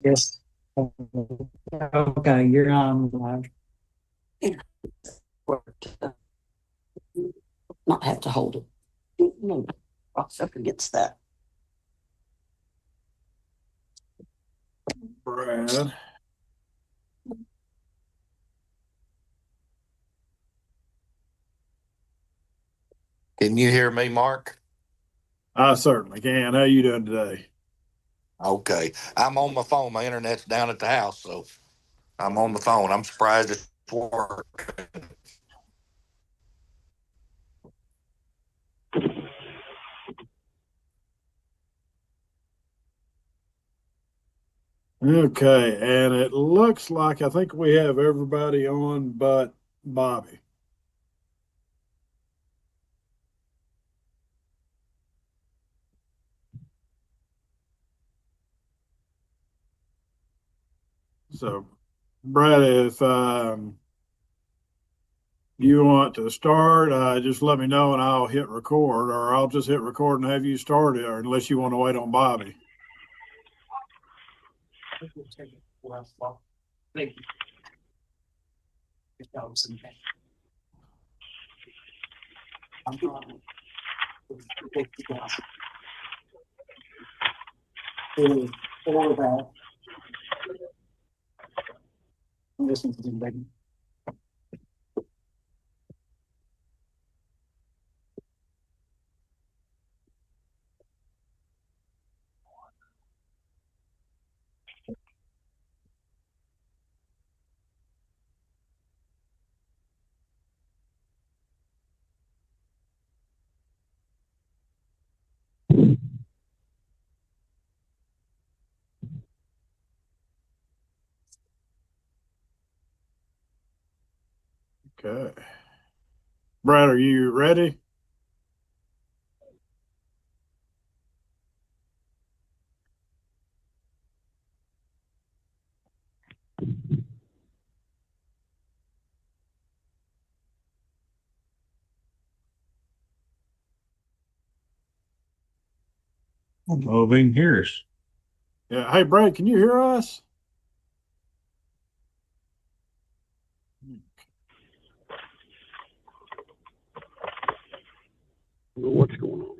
Yes. Okay, you're on live. Or to not have to hold it. No, cross up against that. Brad. Can you hear me, Mark? I certainly can. How you doing today? Okay. I'm on my phone. My internet's down at the house, so I'm on the phone. I'm surprised it's working. Okay, and it looks like I think we have everybody on but Bobby. So, Brad, if you want to start, just let me know and I'll hit record, or I'll just hit record and have you start it, or unless you want to wait on Bobby. Thank you. I'm trying. Or that. I'm listening to them, baby. Okay. Brad, are you ready? Moving here's. Yeah. Hey, Brad, can you hear us? What's going on?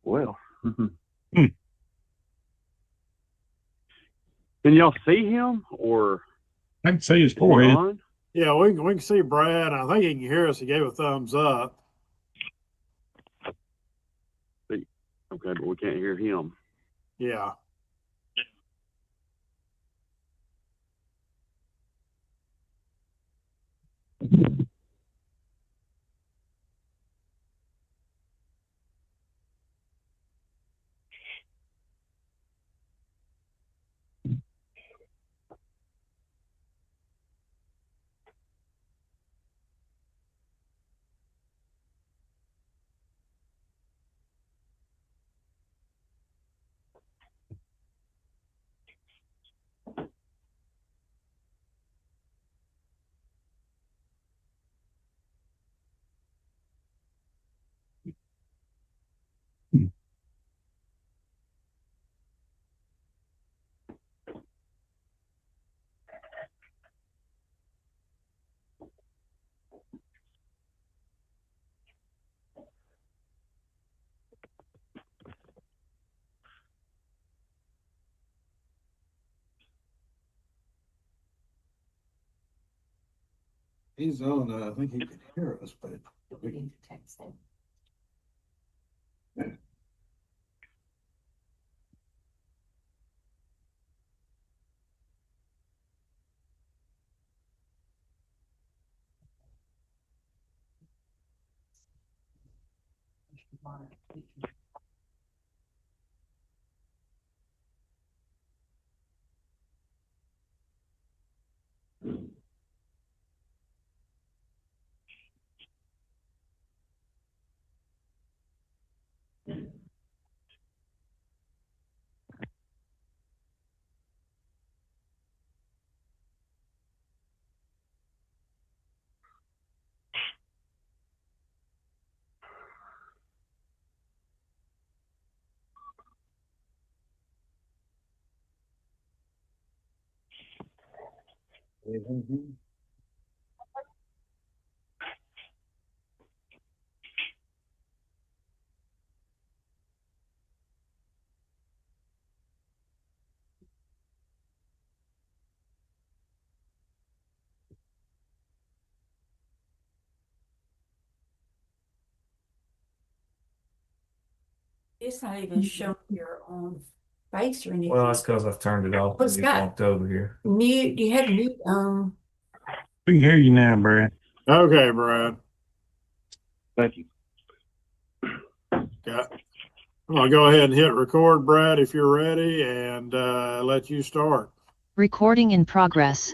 Well, can y'all see him or I can see his is he forehead. on? Yeah, we can see Brad. I think he can hear us. He gave a thumbs up. Okay, but we can't hear him. Yeah. He's on. I think he can hear us, but we need to text him. It's not even showing your face or anything. Well, that's because I've turned it off. What's You got- walked over here. Mute, you had mute, We can hear you now, Brad. Okay, Brad. Thank you. Yeah. I'm gonna go ahead and hit record, Brad, if you're ready, and let you start. Recording in progress.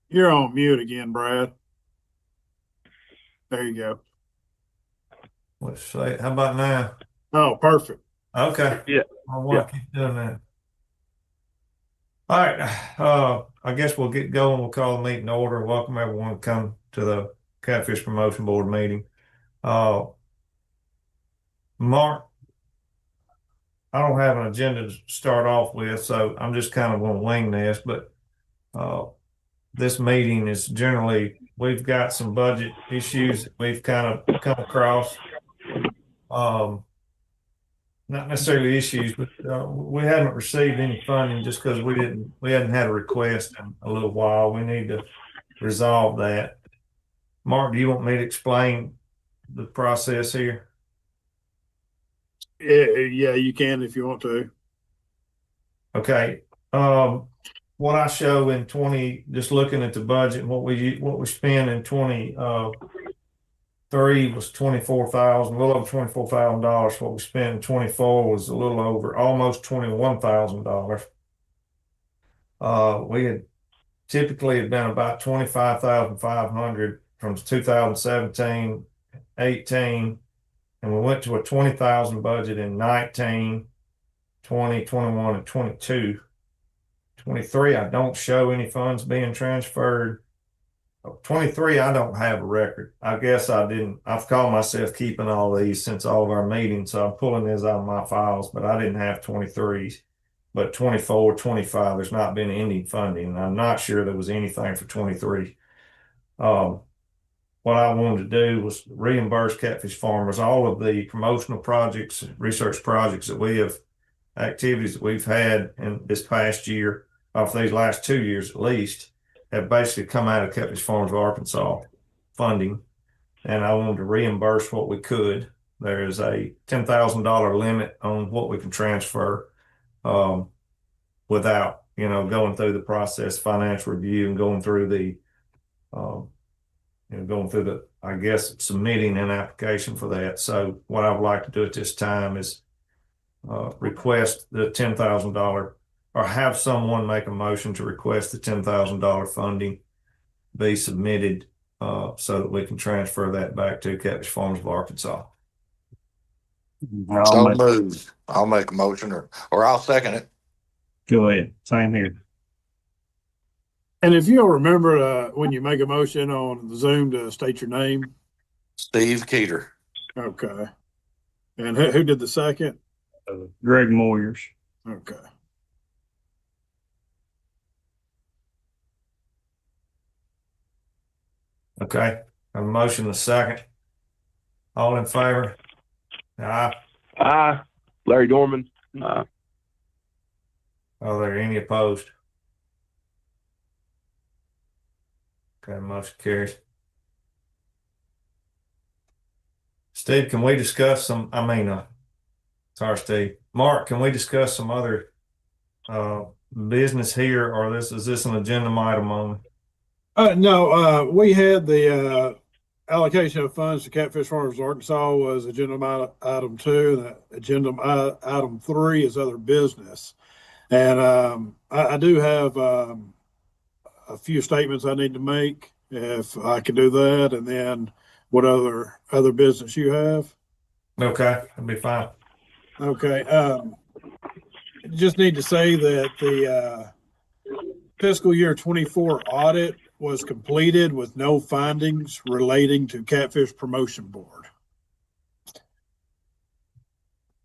You're on mute again, Brad. There you go. Let's say, how about now? Oh, perfect. Okay. Yeah. I want to keep doing that. All right. I guess we'll get going. We'll call the meeting to order. Welcome everyone to come to the Catfish Promotion Board meeting. Mark, I don't have an agenda to start off with, so I'm just kind of going to wing this, but this meeting is generally, we've got some budget issues that we've kind of come across. Not necessarily issues, but we haven't received any funding just because we hadn't had a request in a little while. We need to resolve that. Mark, do you want me to explain the process here? Yeah, you can if you want to. Okay. What I show in just looking at the budget and what we spent in 23 was 24,000, a little over $24,000. What we spent in 24 was a little over almost $21,000. We had typically had been about 25,500 from 2017, 18, and we went to a 20,000 budget in 19, 20, 21, and 22. 23, I don't show any funds being transferred. 23, I don't have a record. I guess I didn't. I've called myself keeping all these since all of our meetings, so I'm pulling this out of my files, but I didn't have 23s. But 24, 25, there's not been any funding. And I'm not sure there was anything for 23. What I wanted to do was reimburse Catfish farmers all of the promotional projects, research projects activities that we've had in this past year, for these last 2 years at least, have basically come out of Catfish Farms of Arkansas funding. And I wanted to reimburse what we could. There is a $10,000 limit on what we can transfer without, going through the process, financial review, and going through I guess, submitting an application for that. So what I would like to do at this time is request the $10,000 or have someone make a motion to request the $10,000 funding be submitted so that we can transfer that back to Catfish Farms of Arkansas. So moved. I'll make a motion or I'll second it. Go ahead. Same here. And if you'll remember, when you make a motion on the Zoom to state your name. Steve Keeter. Okay. And who did the second? Greg Moyers. Okay. Okay. A motion, a second. All in favor? Aye. Aye. Larry Dorman. Are there any opposed? Okay, motion carries. Steve, can we discuss sorry, Steve. Mark, can we discuss some other business here, or is this an agenda item only? No, we had the allocation of funds to Catfish Farmers Arkansas was agenda item 2, and agenda item 3 is other business. And I do have a few statements I need to make, if I can do that, and then what other business you have. Okay, that'll be fine. Okay. Just need to say that the fiscal year 24 audit was completed with no findings relating to Catfish Promotion Board.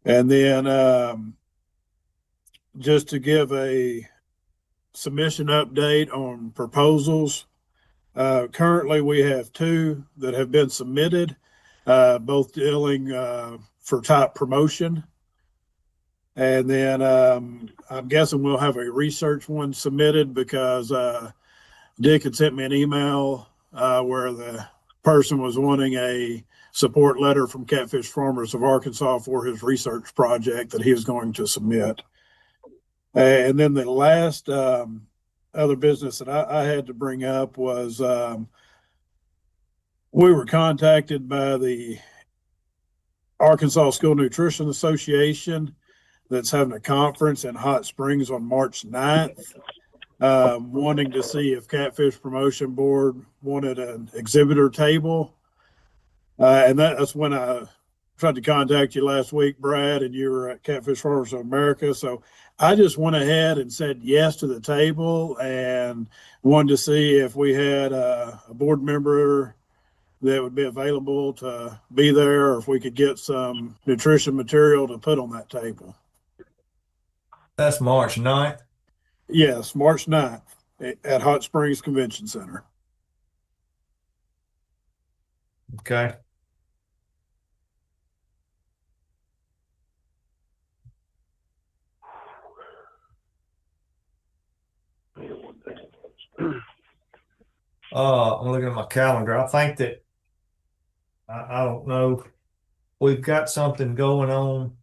And then just to give a submission update on proposals, currently we have 2 that have been submitted, both dealing for top promotion. And then I'm guessing we'll have a research one submitted because Dick had sent me an email where the person was wanting a support letter from Catfish Farmers of Arkansas for his research project that he was going to submit. And then the last other business that I had to bring up was we were contacted by the Arkansas School Nutrition Association that's having a conference in Hot Springs on March 9th, wanting to see if Catfish Promotion Board wanted an exhibitor table. And that's when I tried to contact you last week, Brad, and you were at Catfish Farmers of America. So I just went ahead and said yes to the table and wanted to see if we had a board member that would be available to be there, or if we could get some nutrition material to put on that table. That's March 9th. Yes, March 9th at Hot Springs Convention Center. Okay. I'm looking at my calendar. I think that I don't know. We've got something going on.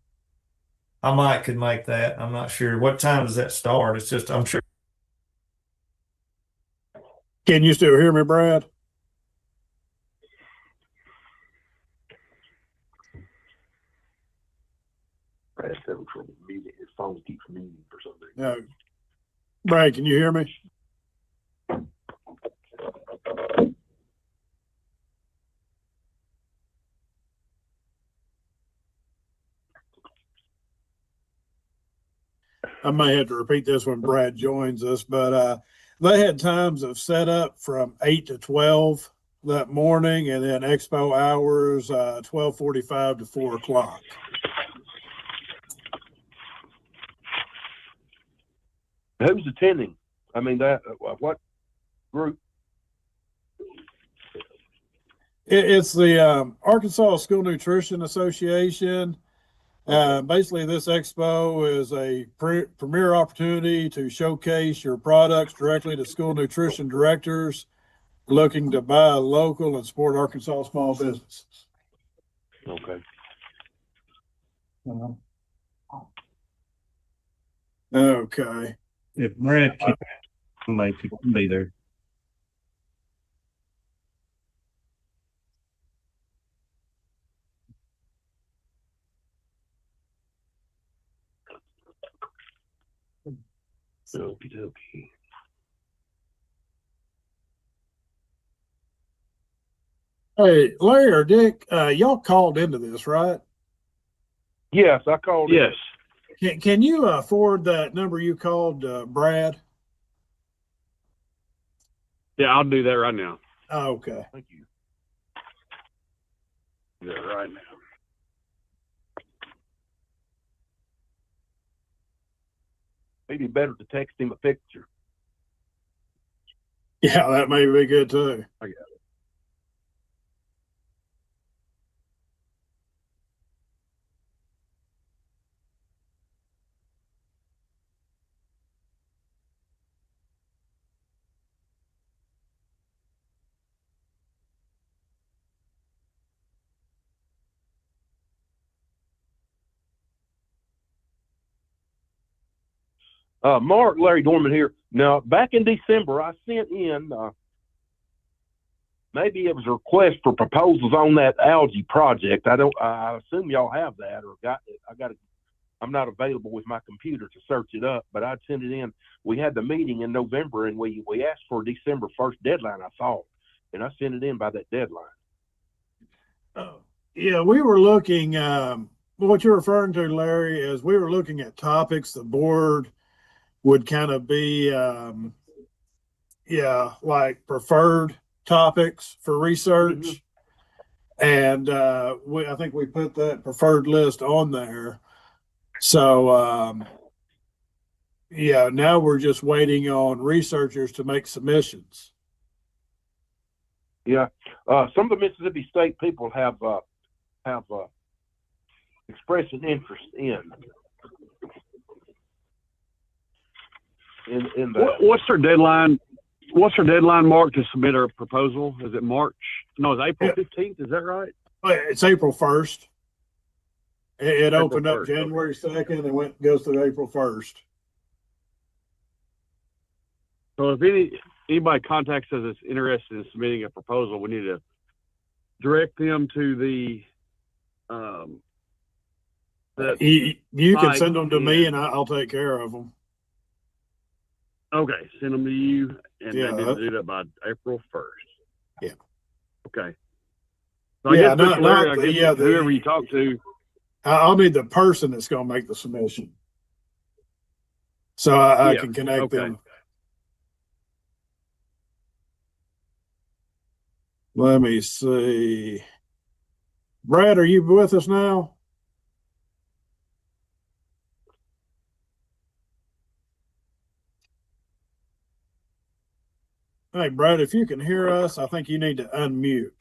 I might could make that. I'm not sure. What time does that start? It's just I'm sure. Can you still hear me, Brad? Brad's having trouble muting. His phone keeps muting for some reason. No. Brad, can you hear me? I may have to repeat this when Brad joins us, but they had times of setup from 8 to 12 that morning, and then expo hours 12:45 to 4 o'clock. Who's attending? I mean, that what group? It's the Arkansas School Nutrition Association. Basically, this expo is a premier opportunity to showcase your products directly to school nutrition directors looking to buy local and support Arkansas small businesses. Okay. Okay. If Brad can make it be there. Okie dokie. Hey, Larry or Dick, y'all called into this, right? Yes, I called. Yes. Can you forward that number you called, Brad? Yeah, I'll do that right now. Oh, okay. Thank you. Do that right now. Maybe better to text him a picture. Yeah, that may be good too. I got it. Mark, Larry Dorman here. Now, back in December, I sent in, maybe it was a request for proposals on that algae project. I assume y'all have that or got it. I'm not available with my computer to search it up, but I'd send it in. We had the meeting in November and we asked for a December 1st deadline, I thought, and I sent it in by that deadline. Yeah, we were looking, what you're referring to, Larry, is we were looking at topics the board would kind of be, like preferred topics for research. Mm-hmm. And I think we put that preferred list on there. So, yeah, now we're just waiting on researchers to make submissions. Yeah, some of the Mississippi State people have expressed an interest in the. What's their deadline? What's their deadline, Mark, to submit a proposal? Is it March? No, it's April 15th. Is that right? It's April 1st. It April opened up 1st, January 2nd and goes through April 1st. So if anybody contacts us that's interested in submitting a proposal, we need to direct them to the You can site send them to me and- and I'll take care of them. Okay, send them to you, and Yeah. they need to do that by April 1st. Yeah. Okay. So I Yeah, guess, not- Mr. Larry, not I the- guess yeah, the- whoever you talk to, I'll need the person that's going to make the submission. So I Yeah, can connect okay. them. Let me see. Brad, are you with us now? Hey, Brad, if you can hear us, I think you need to unmute.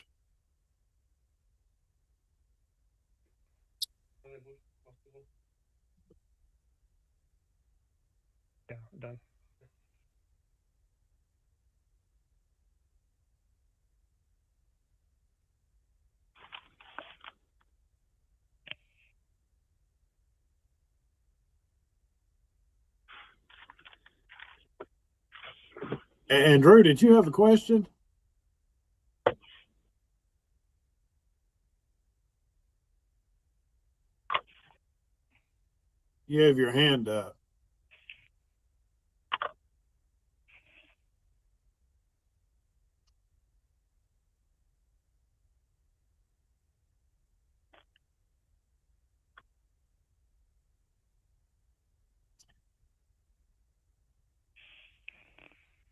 Yeah, done. And Drew, did you have a question? You have your hand up.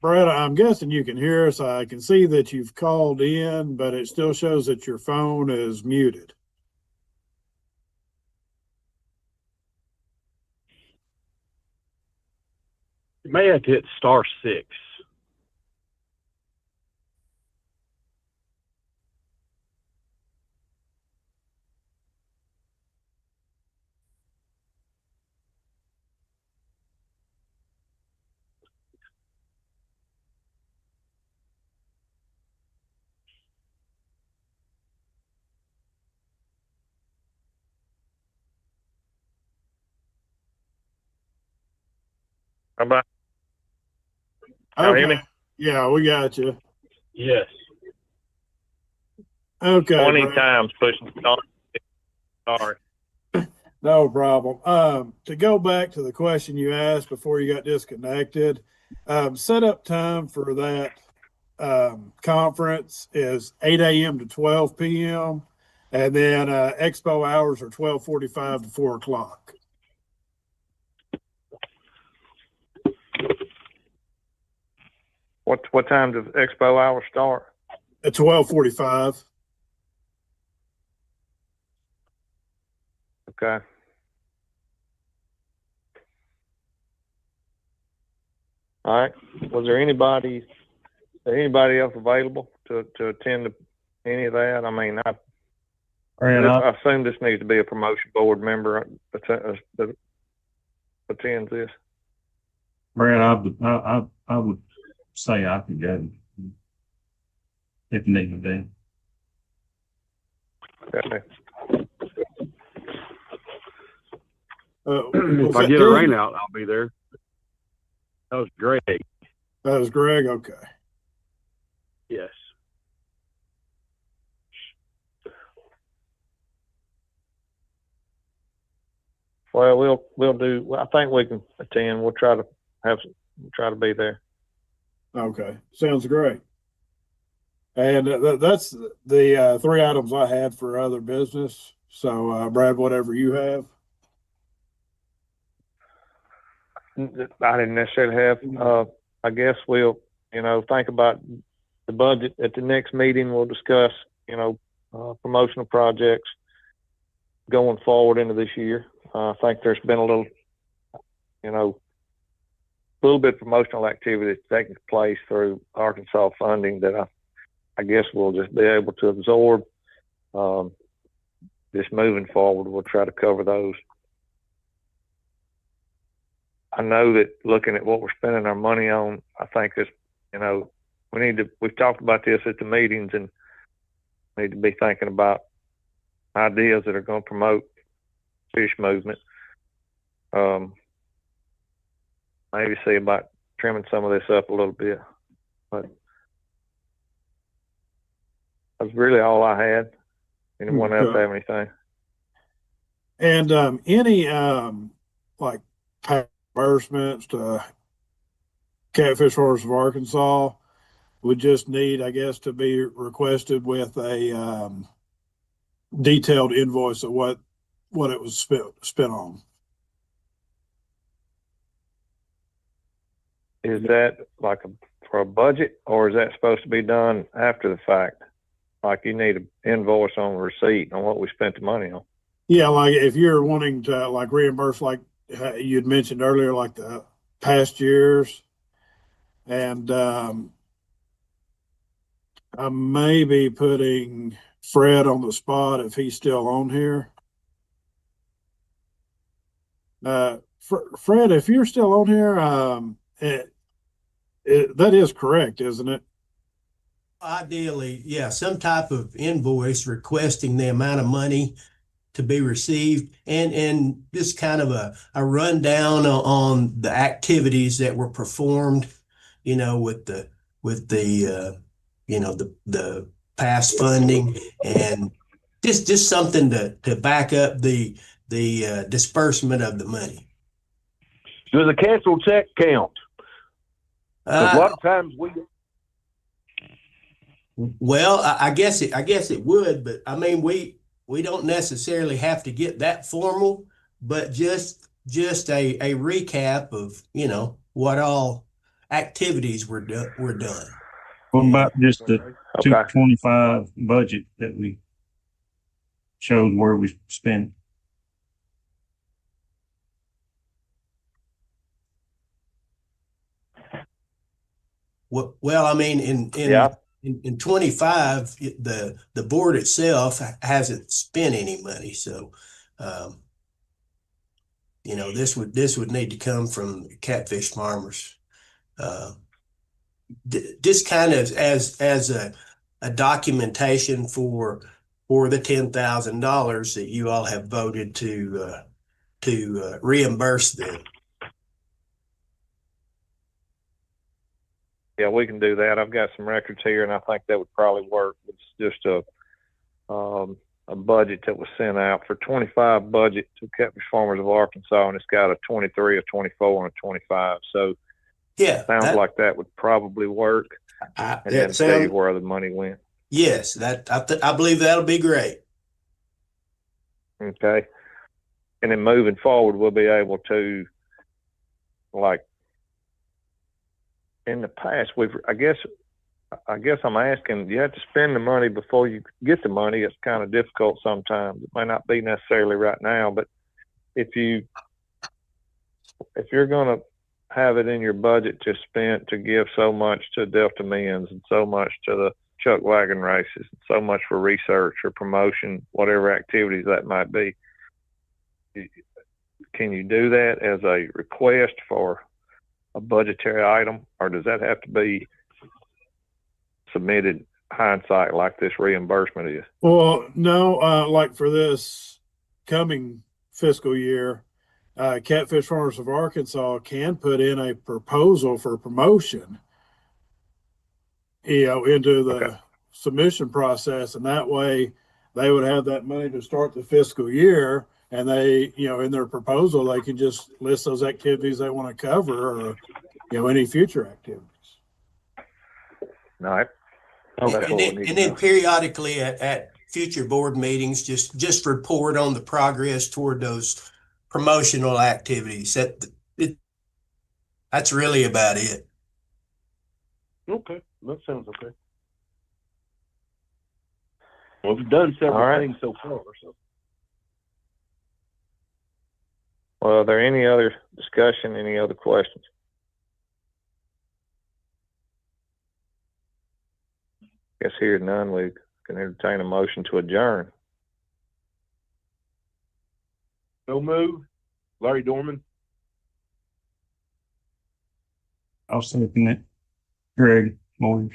Brad, I'm guessing you can hear us. I can see that you've called in, but it still shows that your phone is muted. you may have to hit *6. How about Y'all hear me? Yeah, we got you. Yes. Okay. 20 Brad. times pushing start. Sorry. No problem. To go back to the question you asked before you got disconnected, setup time for that conference is 8 a.m. to 12 p.m. And then expo hours are 12:45 to 4 o'clock. What time does expo hour start? At 12:45. Okay. All right. Was there anybody else available to attend any of that? I mean, I assume this needs to be a promotion board member that attends this. Brad, I would say I could go if need be. Okay. If I get a rain out, I'll be there. That was Greg. That was Greg. Okay. Yes. Well, we'll do. I think we can attend. We'll try to be there. Okay. Sounds great. And that's the 3 items I had for other business. So, Brad, whatever you have. I didn't necessarily have. I guess we'll, think about the budget at the next meeting. We'll discuss, promotional projects going forward into this year. I think there's been a little, little bit of promotional activity that's taking place through Arkansas funding that I guess we'll just be able to absorb. Just moving forward, we'll try to cover those. I know that looking at what we're spending our money on, I think it's, we've talked about this at the meetings and need to be thinking about ideas that are going to promote fish movement. Maybe see about trimming some of this up a little bit, but that's really all I had. Anyone else have anything? And any like reimbursements to Catfish Farmers of Arkansas would just need, I guess, to be requested with a detailed invoice of what it was spent on. Is that like for a budget, or is that supposed to be done after the fact? Like you need an invoice on the receipt on what we spent the money on. Yeah, like if you're wanting to like reimburse, like you'd mentioned earlier, like the past years, and I may be putting Fred on the spot if he's still on here. Fred, if you're still on here, that is correct, isn't it? Ideally, yeah, some type of invoice requesting the amount of money to be received and just kind of a rundown on the activities that were performed, with the past funding, and just something to back up the disbursement of the money. Does a canceled check count? A lot of times well, I guess it would, but I mean we don't necessarily have to get that formal, but just a recap of what all activities were done. What about just the 225 budget that we showed where we spent? Well, I mean, in 25, the board itself hasn't spent any money, so this would need to come from Catfish Farmers, just kind of as a documentation for the $10,000 that you all have voted to reimburse them. Yeah, we can do that. I've got some records here, and I think that would probably work. It's just a budget that was sent out for 25 budget to Catfish Farmers of Arkansas, and it's got a 23, a 24, and a 25. So yeah, sounds like that would probably work. And then tell you where the money went. Yes, I believe that'll be great. Okay. And then moving forward, we'll be able to, like, in the past, I guess I'm asking, you have to spend the money before you get the money. It's kind of difficult sometimes. It might not be necessarily right now, but if you're going to have it in your budget to give so much to Delta Men's and so much to the chuck wagon races, and so much for research or promotion, whatever activities that might be, can you do that as a request for a budgetary item, or does that have to be submitted hindsight like this reimbursement is? Well, no, like for this coming fiscal year, Catfish Farmers of Arkansas can put in a proposal for promotion, into the submission process, and that way they would have that money to start the fiscal year, and they, in their proposal, they can just list those activities they want to cover, or, any future activities. All right. And then periodically at future board meetings, just report on the progress toward those promotional activities. That's really about it. Okay, that sounds okay. Well, we've done several things so far. So Well, are there any other discussion, any other questions? Guess here none, we can entertain a motion to adjourn. No move. Larry Dorman. I'll second it. Greg Moyers.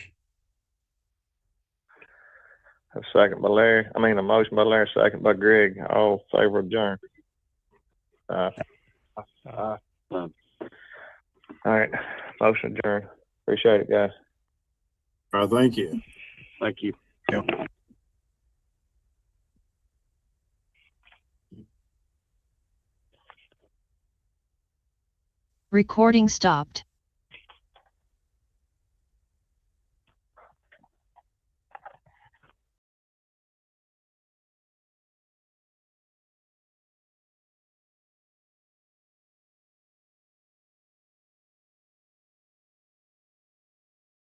A second by Larry. I mean, a motion by Larry, second by Greg. All in favor of adjourn. All right. Motion adjourned. Appreciate it, guys. All right, thank you. Thank you. Recording stopped.